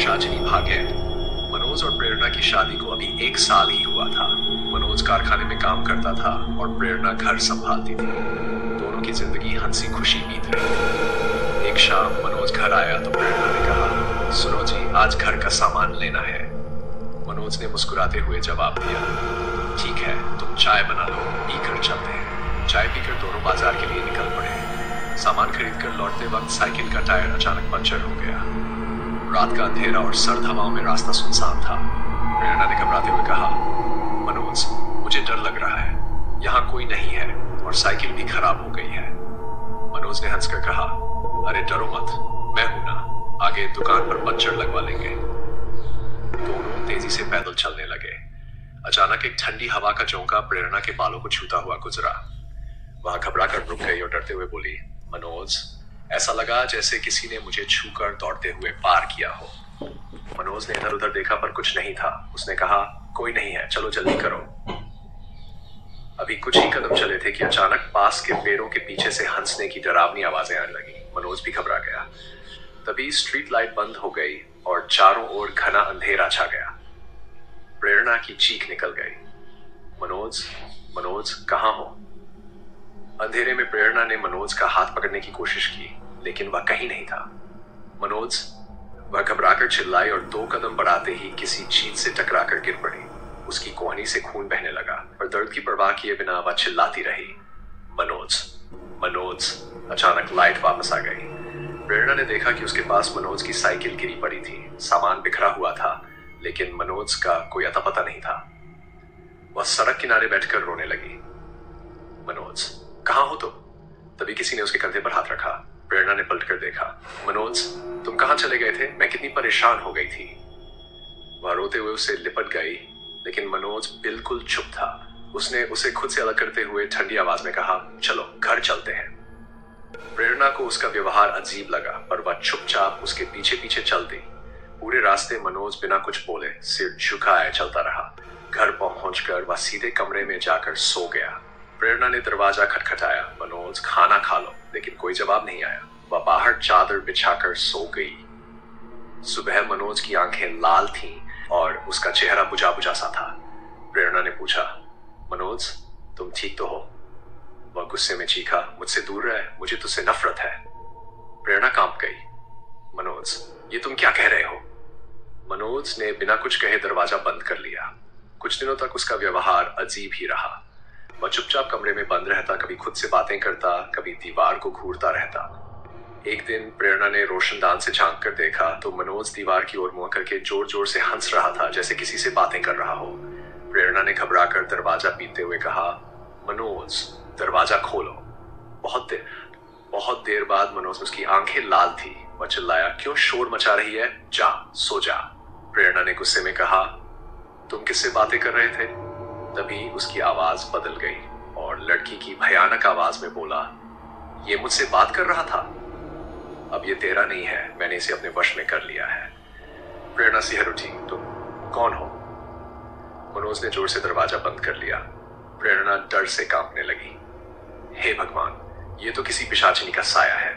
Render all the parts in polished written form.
पिशाचिनी भागे। मनोज और प्रेरणा की शादी को अभी 1 साल ही हुआ था। मनोज कारखाने में काम करता था और प्रेरणा घर संभालती थी। दोनों की जिंदगी हंसी खुशी बीत रही थी। एक शाम मनोज घर आया तो प्रेरणा ने कहा, सुनो जी, आज घर का सामान लेना है। मनोज ने मुस्कुराते हुए जवाब दिया, ठीक है, तुम चाय बना लो, पीकर चलते हैं। चाय पीकर दोनों बाजार के लिए निकल पड़े। सामान खरीदकर लौटते वक्त साइकिल का टायर अचानक पंचर हो गया। रात का अंधेरा और सर्द हवाओं में रास्ता सुनसान था। प्रेरणा ने घबराते हुए कहा, मनोज, मुझे डर लग रहा है, यहाँ कोई नहीं है और साइकिल भी खराब हो गई है। मनोज ने हंसकर कहा, अरे डरो मत, मैं हूं ना, आगे दुकान पर पंचर लगवा लेंगे। दोनों तेजी से पैदल चलने लगे। अचानक एक ठंडी हवा का झोंका प्रेरणा के बालों को छूता हुआ गुजरा। वहां घबराकर रुक गई और डरते हुए बोली, मनोज, ऐसा लगा जैसे किसी ने मुझे छूकर दौड़ते हुए पार किया हो। मनोज ने इधर उधर देखा पर कुछ नहीं था। उसने कहा, कोई नहीं है, चलो जल्दी करो। अभी कुछ ही कदम चले थे कि अचानक पास के पेड़ों के पीछे से हंसने की डरावनी आवाजें आने लगी। मनोज भी घबरा गया। तभी स्ट्रीट लाइट बंद हो गई और चारों ओर घना अंधेरा छा गया। प्रेरणा की चीख निकल गई, मनोज, मनोज, कहाँ हो? अंधेरे में प्रेरणा ने मनोज का हाथ पकड़ने की कोशिश की, लेकिन वह कहीं नहीं था। मनोज, वह घबराकर चिल्लाई और 2 कदम बढ़ाते ही किसी चीज से टकराकर गिर पड़ी। उसकी कोहनी से खून बहने लगा, पर दर्द की परवाह किए बिना वह चिल्लाती रही, मनोज, मनोज। अचानक लाइट वापस आ गई। प्रेरणा ने देखा कि उसके पास मनोज की साइकिल गिरी पड़ी थी। सामान बिखरा हुआ था, लेकिन मनोज का कोई अता पता नहीं था। वह सड़क किनारे बैठकर रोने लगी। मनोज, कहाँ हो तुम? तभी किसी ने उसके कंधे पर हाथ रखा। प्रेरणा ने पलटकर देखा। मनोज, तुम कहाँ चले गए थे? मैं कितनी परेशान हो गई थी। वह रोते हुए उससे लिपट गई, लेकिन मनोज बिल्कुल चुप था। उसने उसे खुद से अलग करते हुए ठंडी आवाज में कहा, चलो घर चलते हैं। प्रेरणा को उसका व्यवहार अजीब लगा, पर वह चुपचाप उसके पीछे पीछे चल दी। पूरे रास्ते मनोज बिना कुछ बोले सिर झुकाए चलता रहा। घर पहुंचकर वह सीधे कमरे में जाकर सो गया। प्रेरणा ने दरवाजा खटखटाया, मनोज, खाना खा लो, लेकिन कोई जवाब नहीं आया। वह बाहर चादर बिछाकर सो गई। सुबह मनोज की आंखें लाल थीं और उसका चेहरा बुझा बुझा सा था। प्रेरणा ने पूछा, मनोज, तुम ठीक तो हो? वह गुस्से में चीखा, मुझसे दूर रह, मुझे तुझसे नफरत है। प्रेरणा कांप गई। मनोज, ये तुम क्या कह रहे हो? मनोज ने बिना कुछ कहे दरवाजा बंद कर लिया। कुछ दिनों तक उसका व्यवहार अजीब ही रहा। वह चुपचाप कमरे में बंद रहता, कभी खुद से बातें करता, कभी दीवार को घूरता रहता। एक दिन प्रेरणा ने रोशनदान से झांक कर देखा तो मनोज दीवार की ओर मुंह करके जोर जोर से हंस रहा था, जैसे किसी से बातें कर रहा हो। प्रेरणा ने घबराकर दरवाजा पीटते हुए कहा, मनोज, दरवाजा खोलो। बहुत देर बाद मनोज, उसकी आंखें लाल थी। वह चिल्लाया, क्यों शोर मचा रही है? जा, सो जा। प्रेरणा ने गुस्से में कहा, तुम किससे बातें कर रहे थे? तभी उसकी आवाज बदल गई और लड़की की भयानक आवाज में बोला, ये मुझसे बात कर रहा था। अब ये तेरा नहीं है, मैंने इसे अपने वश में कर लिया है। प्रेरणा सिहर उठी, तुम कौन हो? मनोज ने जोर से दरवाजा बंद कर लिया। प्रेरणा डर से कांपने लगी। हे भगवान, ये तो किसी पिशाचिनी का साया है।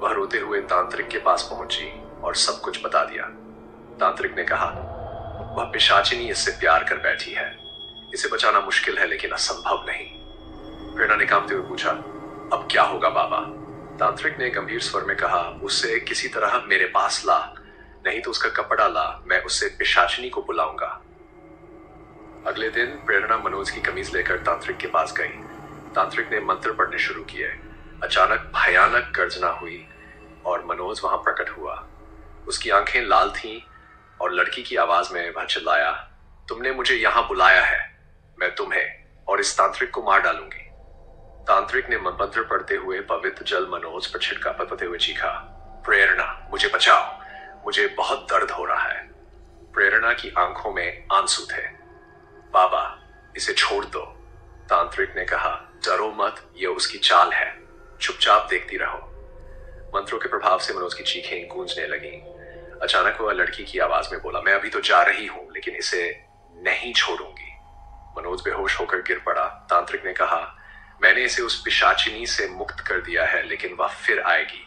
वह रोते हुए तांत्रिक के पास पहुंची और सब कुछ बता दिया। तांत्रिक ने कहा, वह पिशाचिनी इससे प्यार कर बैठी है। इसे बचाना मुश्किल है, लेकिन असंभव नहीं। प्रेरणा ने कांपते हुए पूछा, अब क्या होगा बाबा? तांत्रिक ने गंभीर स्वर में कहा, उसे किसी तरह मेरे पास ला, नहीं तो उसका कपड़ा ला, मैं उससे पिशाचिनी को बुलाऊंगा। अगले दिन प्रेरणा मनोज की कमीज लेकर तांत्रिक के पास गई। तांत्रिक ने मंत्र पढ़ने शुरू किए। अचानक भयानक गर्जना हुई और मनोज वहां प्रकट हुआ। उसकी आंखें लाल थीं और लड़की की आवाज में वह चिल्लाया, तुमने मुझे यहां बुलाया है, मैं तुम्हें और इस तांत्रिक को मार डालूंगी। तांत्रिक ने मंत्र पढ़ते हुए पवित्र जल मनोज पर छिड़का, पतपते हुए चीखा, प्रेरणा, मुझे बचाओ, मुझे बहुत दर्द हो रहा है। प्रेरणा की आंखों में आंसू थे। बाबा, इसे छोड़ दो। तांत्रिक ने कहा, डरो मत, ये उसकी चाल है, चुपचाप देखती रहो। मंत्रों के प्रभाव से मनोज की चीखें गूंजने लगीं। अचानक वह लड़की की आवाज में बोला, मैं अभी तो जा रही हूं, लेकिन इसे नहीं छोड़ूंगी। मनोज बेहोश होकर गिर पड़ा। तांत्रिक ने कहा, मैंने इसे उस पिशाचिनी से मुक्त कर दिया है, लेकिन वह फिर आएगी।